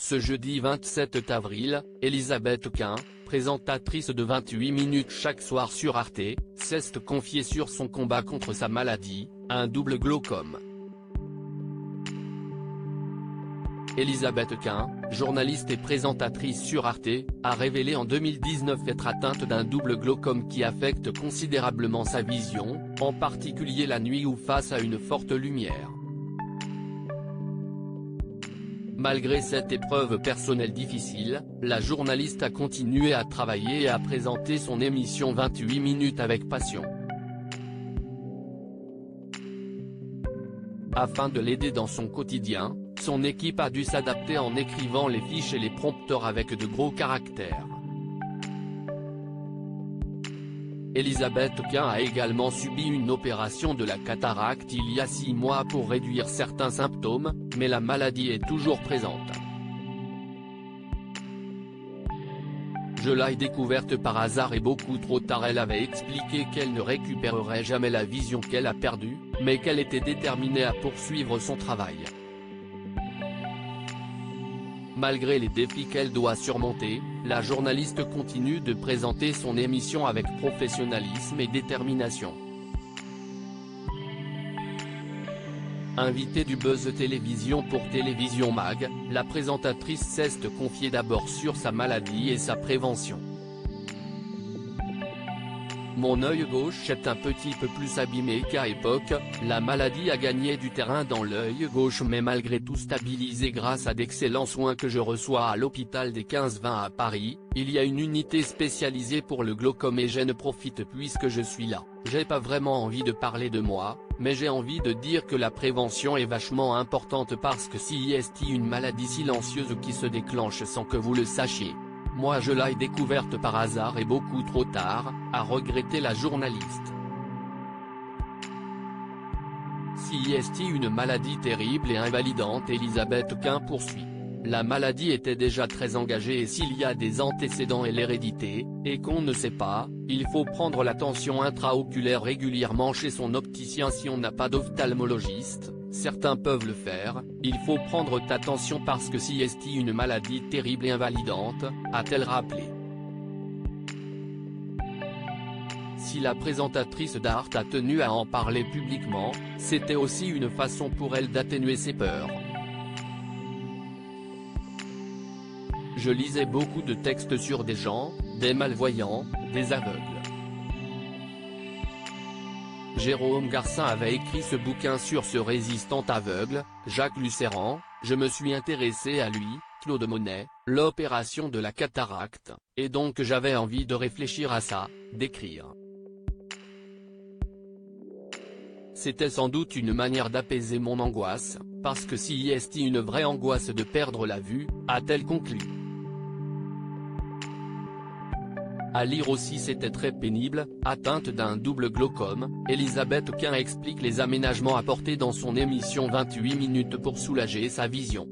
Ce jeudi 27 avril, Elisabeth Quint, présentatrice de 28 minutes chaque soir sur Arte, s'est confiée sur son combat contre sa maladie, un double glaucome. Elisabeth Quint, journaliste et présentatrice sur Arte, a révélé en 2019 être atteinte d'un double glaucome qui affecte considérablement sa vision, en particulier la nuit ou face à une forte lumière. Malgré cette épreuve personnelle difficile, la journaliste a continué à travailler et à présenter son émission 28 minutes avec passion. Afin de l'aider dans son quotidien, son équipe a dû s'adapter en écrivant les fiches et les prompteurs avec de gros caractères. Elisabeth Quint a également subi une opération de la cataracte il y a 6 mois pour réduire certains symptômes, mais la maladie est toujours présente. Je l'ai découverte par hasard et beaucoup trop tard. Elle avait expliqué qu'elle ne récupérerait jamais la vision qu'elle a perdue, mais qu'elle était déterminée à poursuivre son travail. Malgré les défis qu'elle doit surmonter, la journaliste continue de présenter son émission avec professionnalisme et détermination. Invitée du Buzz Télévision pour Télévision Mag, la présentatrice s'est confiée d'abord sur sa maladie et sa prévention. Mon œil gauche est un petit peu plus abîmé qu'à époque, la maladie a gagné du terrain dans l'œil gauche mais malgré tout stabilisé grâce à d'excellents soins que je reçois à l'hôpital des 15-20 à Paris. Il y a une unité spécialisée pour le glaucome et j'en profite puisque je suis là. J'ai pas vraiment envie de parler de moi, mais j'ai envie de dire que la prévention est vachement importante parce que si est une maladie silencieuse qui se déclenche sans que vous le sachiez. Moi je l'ai découverte par hasard et beaucoup trop tard, a regretté la journaliste. Si est une maladie terrible et invalidante, Elisabeth Quint poursuit. La maladie était déjà très engagée et s'il y a des antécédents et l'hérédité, et qu'on ne sait pas, il faut prendre l'attention intraoculaire régulièrement chez son opticien si on n'a pas d'ophtalmologiste. Certains peuvent le faire, il faut prendre attention parce que si est une maladie terrible et invalidante, a-t-elle rappelé. Si la présentatrice d'Arte a tenu à en parler publiquement, c'était aussi une façon pour elle d'atténuer ses peurs. Je lisais beaucoup de textes sur des gens, des malvoyants, des aveugles. Jérôme Garcin avait écrit ce bouquin sur ce résistant aveugle, Jacques Lucéran, je me suis intéressé à lui, Claude Monet, l'opération de la cataracte, et donc j'avais envie de réfléchir à ça, d'écrire. C'était sans doute une manière d'apaiser mon angoisse, parce que si est une vraie angoisse de perdre la vue, a-t-elle conclu. À lire aussi c'était très pénible, atteinte d'un double glaucome, Elisabeth Quint explique les aménagements apportés dans son émission 28 minutes pour soulager sa vision.